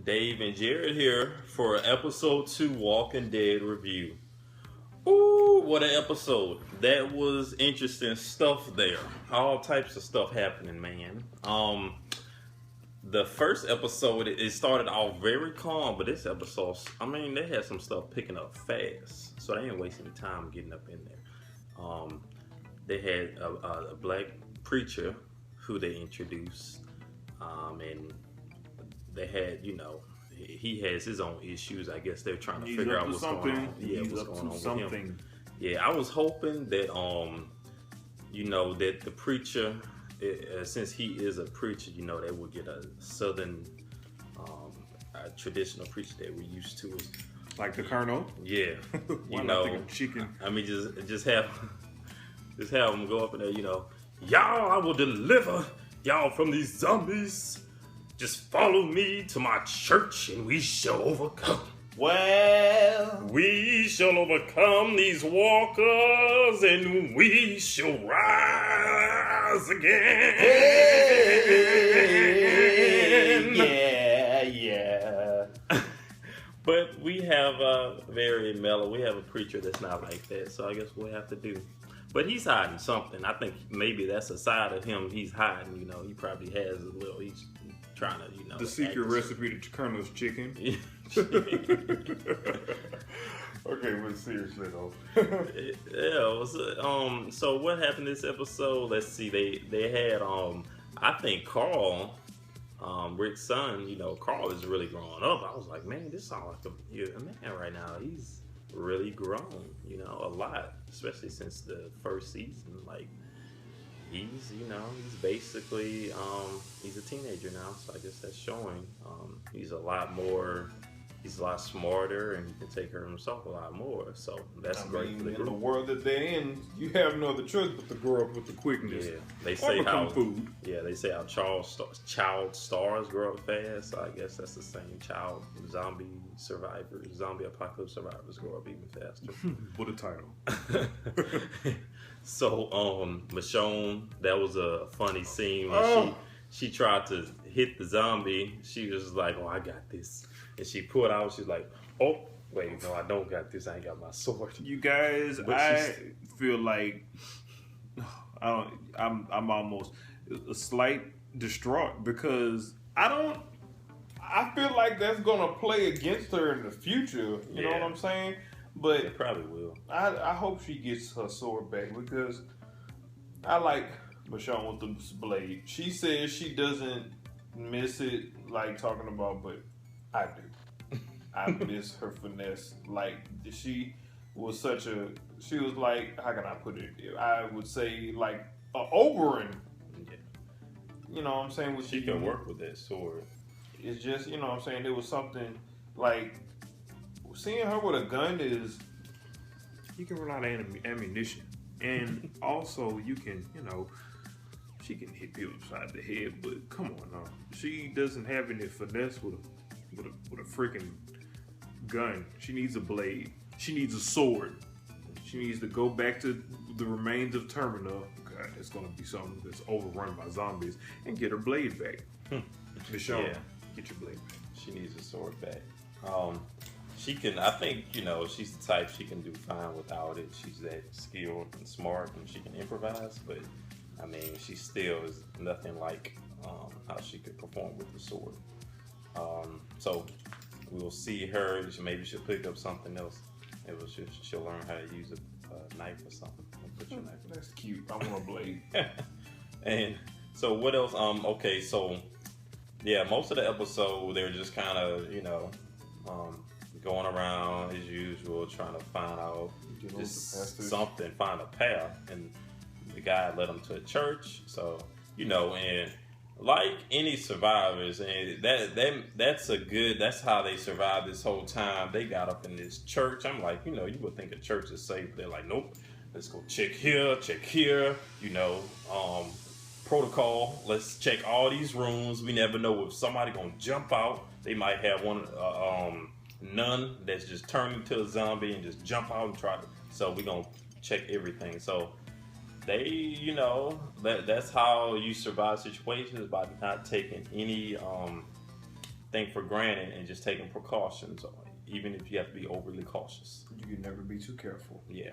Dave and Jared here for episode 2 Walking Dead review. Ooh, what an episode. That was interesting stuff there. All types of stuff happening, man. The first episode, it started off very calm, but this episode, I mean, they had some stuff picking up fast. So they ain't wasting time getting up in there. They had a black preacher who they introduced. And they had, he has his own issues. I guess they're trying to figure out what's going on. Yeah, what's going on with him. Yeah, I was hoping that, that the preacher, since he is a preacher, they would get a southern, a traditional preacher that we're used to. Like the Colonel? Yeah. Chicken. I mean, just have him go up in there, y'all, I will deliver y'all from these zombies. Just follow me to my church and we shall overcome. Well, we shall overcome these walkers and we shall rise again. Hey, yeah. But we have a very mellow, we have a preacher that's not like that, so I guess we'll have to do. But he's hiding something. I think maybe that's a side of him he's hiding, he probably has a little, he's trying to, the secret recipe to Colonel's chicken. Okay, but seriously though. Yeah. So what happened this episode? Let's see. They had I think Carl, Rick's son. Carl is really growing up. I was like, man, this sounds like a man right now. He's really grown. A lot, especially since the first season. Like. He's basically, he's a teenager now, so I guess that's showing. He's a lot smarter, and he can take care of himself a lot more, so that's great for the group. In the world that they're in, you have no other choice but to grow up with the quickness. Yeah, they say how food. Yeah, they say how child stars grow up fast, so I guess that's the same. Zombie apocalypse survivors grow up even faster. What a title. So, Michonne, that was a funny scene when she tried to hit the zombie. She was like, "Oh, I got this," and she pulled out. She's like, "Oh, wait, no, I don't got this. I ain't got my sword." You guys, I feel like I'm almost a slight distraught because I feel like that's gonna play against her in the future. You know what I'm saying? But it probably will. I hope she gets her sword back because I like Michonne with the blade. She says she doesn't miss it like talking about, but I do. I miss her finesse. Like she was like, how can I put it? I would say like a Oberyn. Yeah. You know what I'm saying? She can work with that sword. It's just, what I'm saying? There was something like seeing her with a gun is you can run out of ammunition, and also you can, she can hit people upside the head. But come on, now, she doesn't have any finesse with a freaking gun. She needs a blade. She needs a sword. She needs to go back to the remains of Termina. God, it's gonna be something that's overrun by zombies, and get her blade back. Michonne, get your blade back. She needs a sword back. She can, I think, she's the type she can do fine without it. She's that skilled and smart and she can improvise, but I mean, she still is nothing like how she could perform with the sword. So we'll see her, maybe she'll pick up something else. Maybe she'll learn how to use a knife or something. That's cute. I want a blade. And so what else? Okay, so yeah, most of the episode, they're just kind of, going around as usual, trying to find out something, find a path. And the guy led them to a church. So, and like any survivors, and that's how they survived this whole time. They got up in this church. I'm like, you would think a church is safe. They're like, nope, let's go check here, protocol. Let's check all these rooms. We never know if somebody gonna jump out. They might have one nun that's just turned into a zombie and just jump out and try to. So we're gonna check everything. So they, that's how you survive situations, by not taking any thing for granted and just taking precautions, even if you have to be overly cautious. You can never be too careful. Yeah.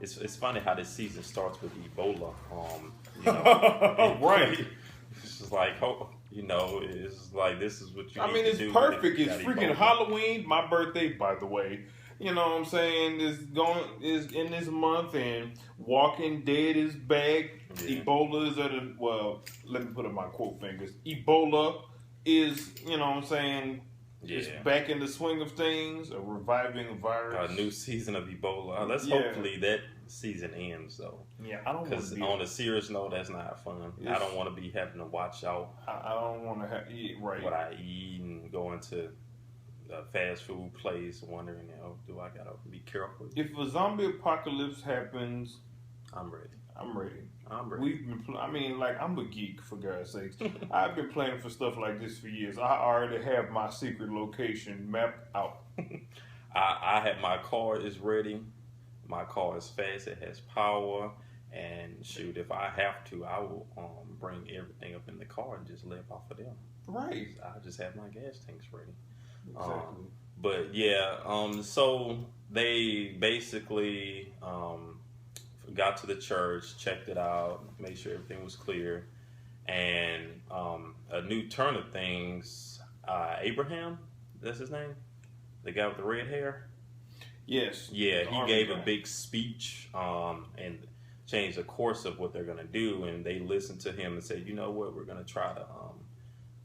It's funny how this season starts with Ebola. You know, Right. It's just like, it's like this is what you. I need mean, to it's do perfect. if you It's got freaking Ebola. Halloween. My birthday, by the way. You know what I'm saying? Is in this month, and Walking Dead is back. Yeah. Ebola is let me put up my quote fingers. Ebola is, you know what I'm saying? It's Yeah. back in the swing of things. A reviving virus. A new season of Ebola. Let's Yeah. hopefully that season ends though. Yeah, I don't want Because to be. on a serious note, that's not fun. I don't want to be having to watch out I don't want to have. Right. what I eat and go into a fast food place wondering, do I gotta be careful? If a zombie apocalypse happens, I'm ready. I'm ready. I'm ready. We've been. I'm a geek for God's sakes. I've been planning for stuff like this for years. I already have my secret location mapped out. I have my car is ready. My car is fast. It has power. And shoot, if I have to, I will bring everything up in the car and just live off of them. Right. I just have my gas tanks ready. Exactly. But yeah, so they basically got to the church, checked it out, made sure everything was clear, and a new turn of things. Abraham, that's his name, the guy with the red hair. Yes. Yeah, The he army gave guy. a big speech and changed the course of what they're gonna do, and they listened to him and said, you know what, we're gonna try to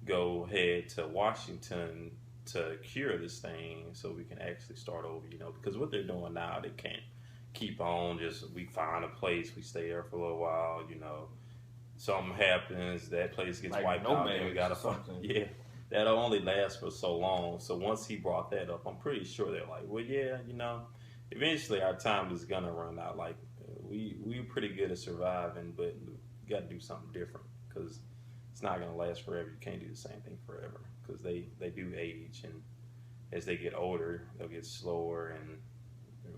go ahead to Washington to cure this thing so we can actually start over, because what they're doing now, they can't keep on we find a place, we stay there for a little while, something happens, that place gets Like wiped out, Nomads then we gotta or something. yeah, that'll only last for so long. So once he brought that up, I'm pretty sure they're like, well, yeah, eventually our time is gonna run out. Like we're pretty good at surviving, but we got to do something different because it's not gonna last forever. You can't do the same thing forever because they do age, and as they get older, they'll get slower and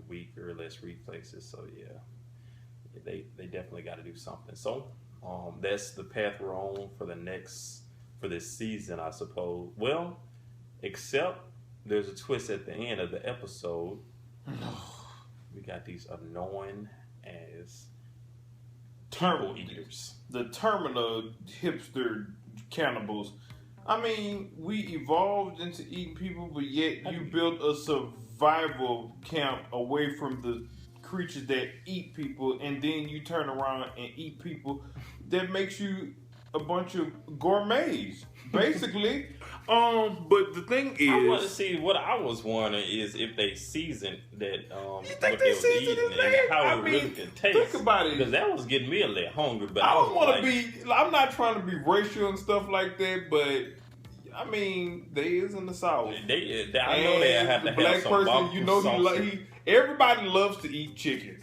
weaker, less reflexes. So yeah, they definitely got to do something. So that's the path we're on for this season, I suppose. Well, except there's a twist at the end of the episode. We got these annoying as people eaters. The Terminator hipster cannibals. I mean, we evolved into eating people, but yet you built a survival camp away from the creatures that eat people, and then you turn around and eat people. That makes you a bunch of gourmets, basically. But the thing is, I want to see what I was wondering is if they seasoned that. You think what they was seasoned eating it, and man? how I it mean, really could taste. think about it. Because that was getting me a little hungry. But I was don't want to like, be. I'm not trying to be racial and stuff like that, but I mean, they is in the South. I know they And have to the have black some person, barbecue you know, sauce. everybody loves to eat chicken,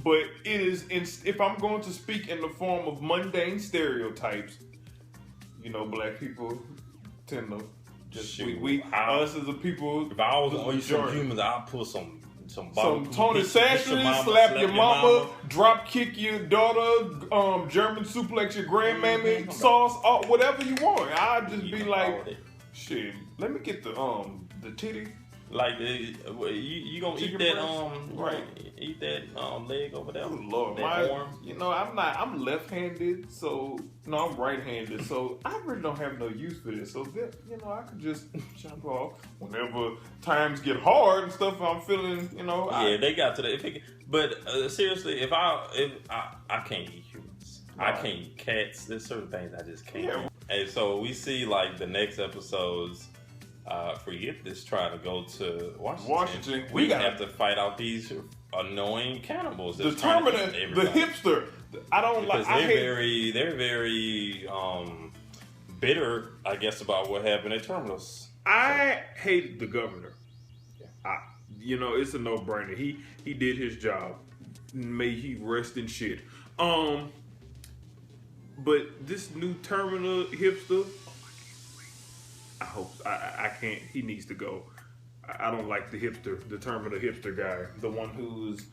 but it is. If I'm going to speak in the form of mundane stereotypes, black people tend to just Shoot, us as a people. If I was the going to eat some majority. humans, I'd put some Some barbecue, Tony hit your Sachery, mama, slap your mama, drop kick your daughter, German suplex your grandmammy, sauce, whatever you want. I'd just be like, shit, let me get the titty. Like you gonna Chicken eat that breast? Right. eat that leg over there? Oh Lord, that arm? I'm left-handed, so no, I'm right-handed, so I really don't have no use for this. So that, I could just chop off whenever times get hard and stuff. I'm feeling, Yeah, they got to that. But seriously, if I can't eat humans, I can't eat cats. There's certain things I just can't. Yeah. Eat. And so we see like the next episodes. Forget this. Trying to go to Washington. We have to fight out these annoying cannibals. The Terminator, the hipster. I don't like. They're very bitter, I guess, about what happened at Terminus. I hated the governor. It's a no-brainer. He did his job. May he rest in shit. But this new Terminator hipster, I hope I can't. He needs to go. I don't like the Terminator hipster guy, the one who's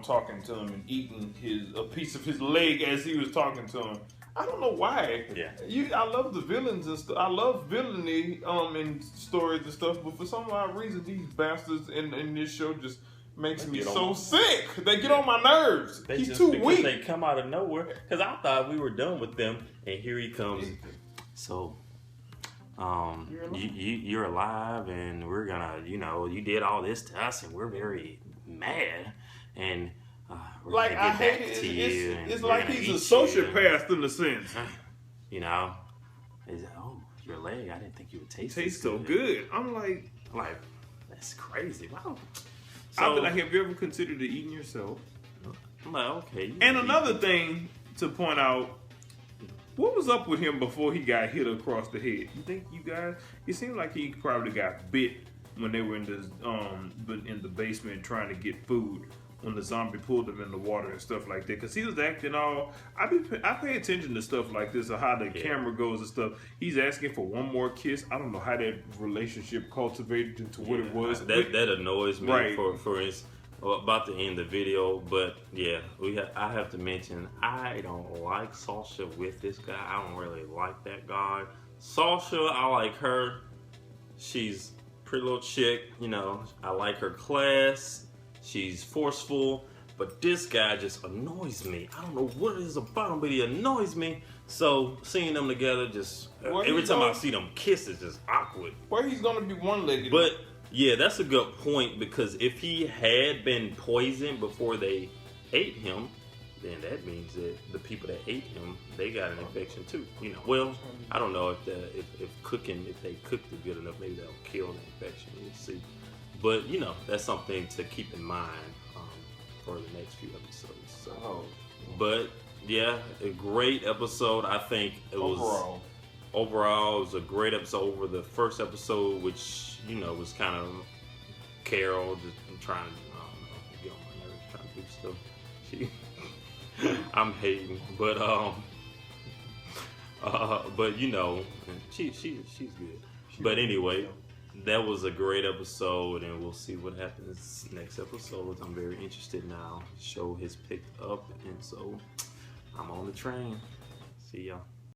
talking to him and eating a piece of his leg as he was talking to him. I don't know why. Yeah. I love the villains and stuff. I love villainy in stories and stuff, but for some odd reason, these bastards in this show just makes me so sick. They get on my nerves. He's too weak. They come out of nowhere. Because I thought we were done with them, and here he comes. So, you're alive, and we're gonna, you did all this to us, and we're very mad, and we're like gonna get I hate back to it. you. It's like he's a sociopath in a sense. Your leg. I didn't think you would taste so good. I'm like, that's crazy. Wow. I'll be like, have you ever considered eating yourself? I'm like, okay. And another thing to point out, what was up with him before he got hit across the head? You think it seemed like he probably got bit when they were in the basement trying to get food, when the zombie pulled him in the water and stuff like that. Because he was acting all... I pay attention to stuff like this, or how the camera goes and stuff. He's asking for one more kiss. I don't know how that relationship cultivated into what it was. That annoys me, right. for instance, about to end the video. But yeah, I have to mention, I don't like Sasha with this guy. I don't really like that guy. Sasha, I like her. She's a pretty little chick. I like her class. She's forceful, but this guy just annoys me. I don't know what it is about him, but he annoys me. So seeing them together, just every time I see them kiss, it's just awkward. Where he's gonna be one-legged. But yeah, that's a good point, because if he had been poisoned before they ate him, then that means that the people that ate him, they got an infection too. Well, I don't know if they cooked it good enough, maybe that'll kill the infection. We'll see. But that's something to keep in mind for the next few episodes. So, but yeah, a great episode. I think it was overall it was a great episode over the first episode, which was kind of Carol just trying to get on my nerves, trying to do stuff. I'm hating, but she's good. But anyway. That was a great episode, and we'll see what happens next episode. I'm very interested now. The show has picked up, and so I'm on the train. See y'all.